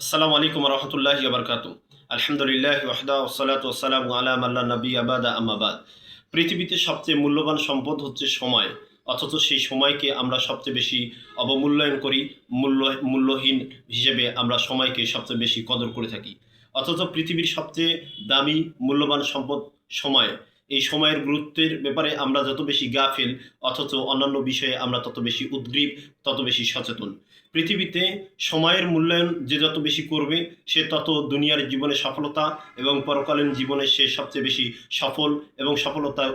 আসসালামু আলাইকুম রহমতুল্লাহি বারকাতু। আলহামদুলিল্লাহ ওয়াহদা ওয়াসসালাতু ওয়াসসালামু আলা মান লা নাবিয়্যা বা'দা আম্মা বাদ। পৃথিবীতে সবচেয়ে মূল্যবান সম্পদ হচ্ছে সময়। অথচ সেই সময়কে আমরা সবচেয়ে বেশি অবমূল্যায়ন করি। মূল্যহীন হিসেবে আমরা সময়কে সবচেয়ে বেশি কদর করে থাকি। অথচ পৃথিবীর সবচেয়ে দামি মূল্যবান সম্পদ সময়। এই সময়ের গুরুত্বের ব্যাপারে আমরা যত বেশি গাফিল, অথচ অন্যান্য বিষয়ে আমরা তত বেশি উদগ্রীব, তত বেশি সচেতন। পৃথিবীতে সময়ের মূল্যায়ন যে যত বেশি করবে, সে তত দুনিয়ার জীবনে সফলতা এবং পরকালীন জীবনে সে সবচেয়ে বেশি সফল এবং সফলতা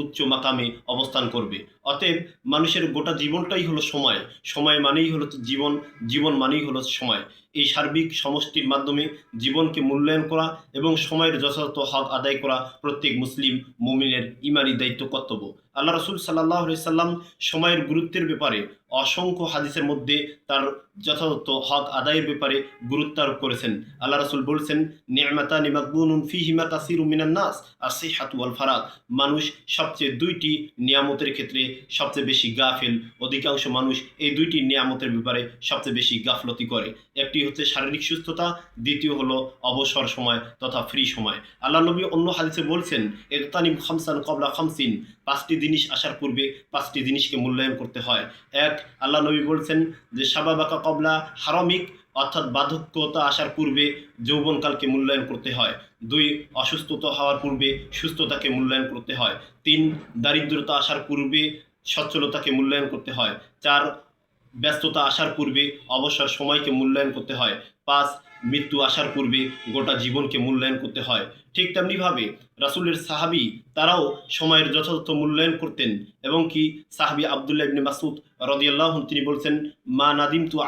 উচ্চ মাকামে অবস্থান করবে। অতএব মানুষের গোটা জীবনটাই হলো সময়। সময় মানেই হলো জীবন, জীবন মানেই হলো সময়। এই সার্বিক সমষ্টির মাধ্যমে জীবনকে মূল্যায়ন করা এবং সময়ের যথাযথ হক আদায় করা প্রত্যেক মুসলিম মুমিনের ইমানি দায়িত্ব, কর্তব্য। আল্লাহ রসুল সাল্লাল্লাহু আলাইহি সাল্লাম সময়ের গুরুত্বের ব্যাপারে অসংখ্য হাদিসের মধ্যে তার যথাযথ হক আদায়ের ব্যাপারে গুরুত্ব আরোপ করেছেন। আল্লাহ রসুল বলছেন, নি'মাতানি মাগবুনুন ফীহিমা কাসীরুম মিনান নাস, আস-সিহহাতু ওয়াল ফারাগ। মানুষ সবচেয়ে দুইটি নিয়ামতের ক্ষেত্রে সবচেয়ে বেশি গাফিল। অধিকাংশ মানুষ এই দুইটি নিয়ামতের ব্যাপারে সবচেয়ে বেশি গাফলতি করে। একটি হচ্ছে শারীরিক সুস্থতা, দ্বিতীয় হলো অবসর সময় তথা ফ্রি সময়। আল্লাহ নবী অন্য হাদিসে বলছেন, ইগতানিম খামসান ক্বাবলা খামসিন, পাঁচটি জিনিস আসার পূর্বে পাঁচটি জিনিসকে মূল্যায়ন করতে হয়। এক, আল্লাহ নবী বলছেন যে শাবাবাকা ক্বাবলা হারামিক, অর্থাৎ বার্ধক্যতা আসার পূর্বে যৌবনকালকে মূল্যায়ন করতে হয়। দুই, অসুস্থতা হওয়ার পূর্বে সুস্থতাকে মূল্যায়ন করতে হয়। তিন, দারিদ্রতা আসার পূর্বে সচ্ছলতাকে মূল্যায়ন করতে হয়। চার, ব্যস্ততা আসার পূর্বে অবসর সময়কে মূল্যায়ন করতে হয়। পাঁচ, মৃত্যু আসার পূর্বে গোটা জীবনকে মূল্যায়ন করতে হয়। ঠিক তেমনিভাবে রাসূলের সাহাবী তারাও সময়ের যথাযথ মূল্যায়ন করতেন। এবং কি সাহাবী আবদুল্লাহ ইবনে মাসউদ রাদিয়াল্লাহু আনহু তিনি বলছেন, মা নাদিমতু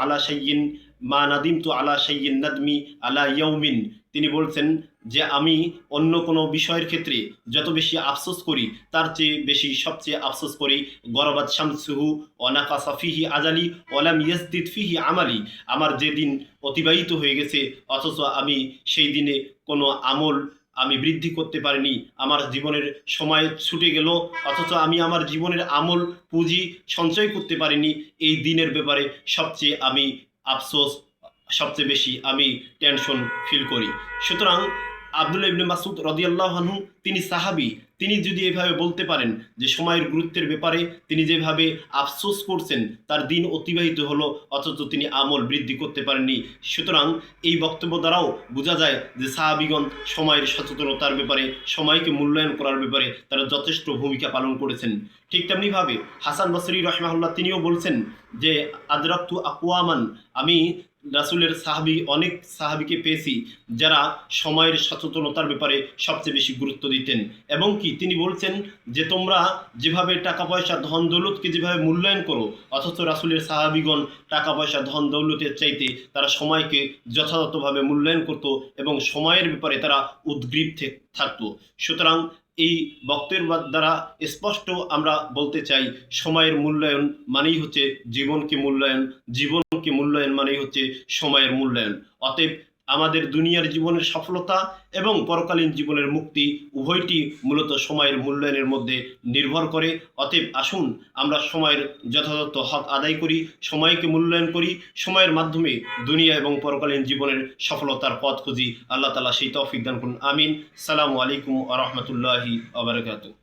আলা শাইয়িন নাদমি আলা ইয়াউমিন। তিনি বলছেন যে আমি অন্য কোনো বিষয়ের ক্ষেত্রে যত বেশি আফসোস করি, তার চেয়ে বেশি সবচেয়ে আফসোস করি গরাবাত শামসুহু ওয়া নাকাসা ফিহি আজালি ওয়া লাম ইয়াজদিদ ফিহি আমালি। আমার যে দিন অতিবাহিত হয়ে গেছে, অথচ আমি সেই দিনে কোনো আমল আমি বৃদ্ধি করতে পারিনি। আমার জীবনের সময় ছুটে গেল, অথচ আমি আমার জীবনের আমল পুঁজি সঞ্চয় করতে পারিনি। এই দিনের ব্যাপারে সবচেয়ে আমি আফসোস, সবচেয়ে বেশি আমি টেনশন ফিল করি। সুতরাং আবদুল্লাহ ইবনে মাসউদ রাদিয়াল্লাহু আনহু তিনি সাহাবী, তিনি যদি এভাবে বলতে পারেন যে সময়ের গুরুত্বের ব্যাপারে তিনি যেভাবে আফসোস করছেন, তার দিন অতিবাহিত হলো অথচ তিনি আমল বৃদ্ধি করতে পারেননি। সুতরাং এই বক্তব্য দ্বারাও বোঝা যায় যে সাহাবীগণ সময়ের সচেতনতার ব্যাপারে, সময়কে মূল্যায়ন করার ব্যাপারে তারা যথেষ্ট ভূমিকা পালন করেছেন। ঠিক তেমনিভাবে হাসান বসরি রাহিমাহুল্লাহ তিনিও বলছেন যে আদরাকতু আকওয়ামান, আমি রাসূলের অনেক সাহাবীকে পেয়েছি যারা সময়ের সচেতনতার ব্যাপারে সবচেয়ে বেশি গুরুত্ব দিতেন। এবং কি তিনি বলছেন যে তোমরা যেভাবে টাকা পয়সা ধন দৌলতকে যেভাবে মূল্যায়ন করো, অথচ রাসূলের সাহাবীগণ টাকা পয়সা ধন দৌলতের চাইতে তারা সময়কে যথাযথভাবে মূল্যায়ন করত এবং সময়ের ব্যাপারে তারা উদগ্রীব থাকতো। সুতরাং এই বক্তব্যের দ্বারা স্পষ্ট আমরা বলতে চাই, সময়ের মূল্যায়ন মানেই হচ্ছে জীবনকে মূল্যায়ন, জীবনকে মূল্যায়ন মানেই হচ্ছে সময়ের মূল্যায়ন। অতএব আমাদের দুনিয়ার জীবনের সফলতা এবং পরকালীন জীবনের মুক্তি উভয়টি মূলত সময়ের মূল্যায়নের মধ্যে নির্ভর করে। অতএব আসুন আমরা সময়ের যথাযথ হক আদায় করি, সময়কে মূল্যায়ন করি, সময়ের মাধ্যমে দুনিয়া এবং পরকালীন জীবনের সফলতার পথ খুঁজি। আল্লাহ তাআলা সেই তৌফিক দান করুন। আমিন। সালামু আলাইকুম ওয়া রাহমাতুল্লাহি ওয়া বারাকাতুহু।